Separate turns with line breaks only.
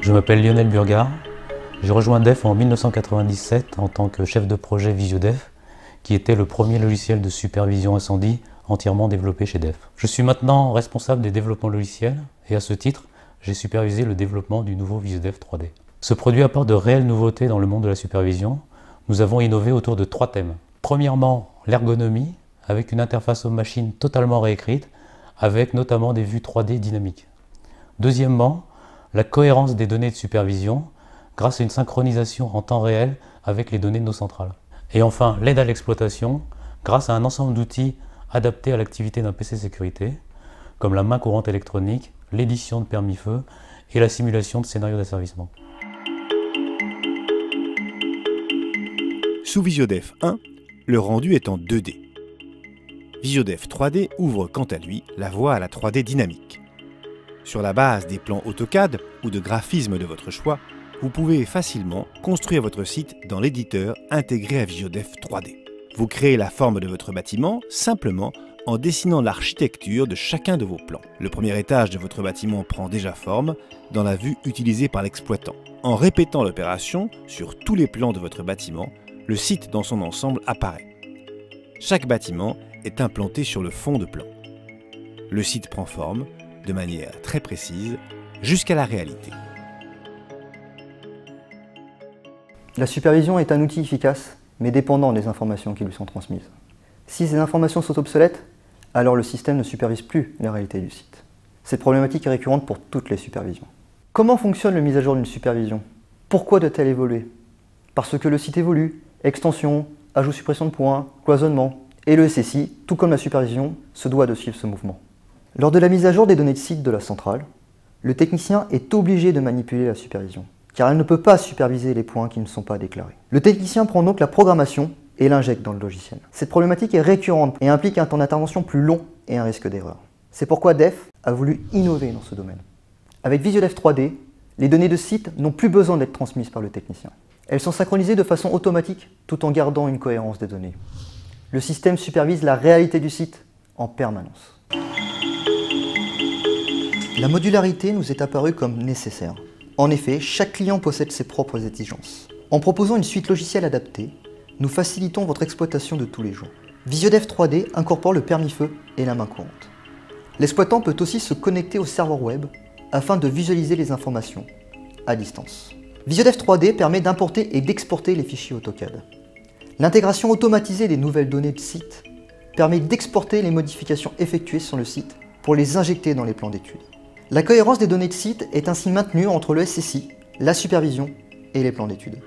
Je m'appelle Lionel Burgard. J'ai rejoint DEF en 1997 en tant que chef de projet VisioDEF, qui était le premier logiciel de supervision incendie entièrement développé chez DEF. Je suis maintenant responsable des développements logiciels et à ce titre, j'ai supervisé le développement du nouveau VisioDEF 3D. Ce produit apporte de réelles nouveautés dans le monde de la supervision. Nous avons innové autour de 3 thèmes. Premièrement, l'ergonomie, avec une interface homme-machine totalement réécrite, avec notamment des vues 3D dynamiques. Deuxièmement, la cohérence des données de supervision, grâce à une synchronisation en temps réel avec les données de nos centrales. Et enfin, l'aide à l'exploitation, grâce à un ensemble d'outils adaptés à l'activité d'un PC sécurité, comme la main courante électronique, l'édition de permis feu et la simulation de scénarios d'asservissement.
Sous VisioDEF 1, le rendu est en 2D. VisioDEF 3D ouvre quant à lui la voie à la 3D dynamique. Sur la base des plans AutoCAD ou de graphismes de votre choix, vous pouvez facilement construire votre site dans l'éditeur intégré à VisioDEF 3D. Vous créez la forme de votre bâtiment simplement en dessinant l'architecture de chacun de vos plans. Le premier étage de votre bâtiment prend déjà forme dans la vue utilisée par l'exploitant. En répétant l'opération sur tous les plans de votre bâtiment, le site dans son ensemble apparaît. Chaque bâtiment est implanté sur le fond de plan. Le site prend forme de manière très précise jusqu'à la réalité.
La supervision est un outil efficace, mais dépendant des informations qui lui sont transmises. Si ces informations sont obsolètes, alors le système ne supervise plus la réalité du site. Cette problématique est récurrente pour toutes les supervisions. Comment fonctionne la mise à jour d'une supervision? Pourquoi doit-elle évoluer? Parce que le site évolue, extension, ajout-suppression de points, cloisonnement, et le SSI, tout comme la supervision, se doit de suivre ce mouvement. Lors de la mise à jour des données de site de la centrale, le technicien est obligé de manipuler la supervision, car elle ne peut pas superviser les points qui ne sont pas déclarés. Le technicien prend donc la programmation et l'injecte dans le logiciel. Cette problématique est récurrente et implique un temps d'intervention plus long et un risque d'erreur. C'est pourquoi DEF a voulu innover dans ce domaine. Avec VisioDEF 3D, les données de site n'ont plus besoin d'être transmises par le technicien. Elles sont synchronisées de façon automatique tout en gardant une cohérence des données. Le système supervise la réalité du site en permanence. La modularité nous est apparue comme nécessaire. En effet, chaque client possède ses propres exigences. En proposant une suite logicielle adaptée, nous facilitons votre exploitation de tous les jours. VisioDEF 3D incorpore le permis feu et la main courante. L'exploitant peut aussi se connecter au serveur web afin de visualiser les informations à distance. VisioDEF 3D permet d'importer et d'exporter les fichiers AutoCAD. L'intégration automatisée des nouvelles données de site permet d'exporter les modifications effectuées sur le site pour les injecter dans les plans d'études. La cohérence des données de site est ainsi maintenue entre le SSI, la supervision et les plans d'études.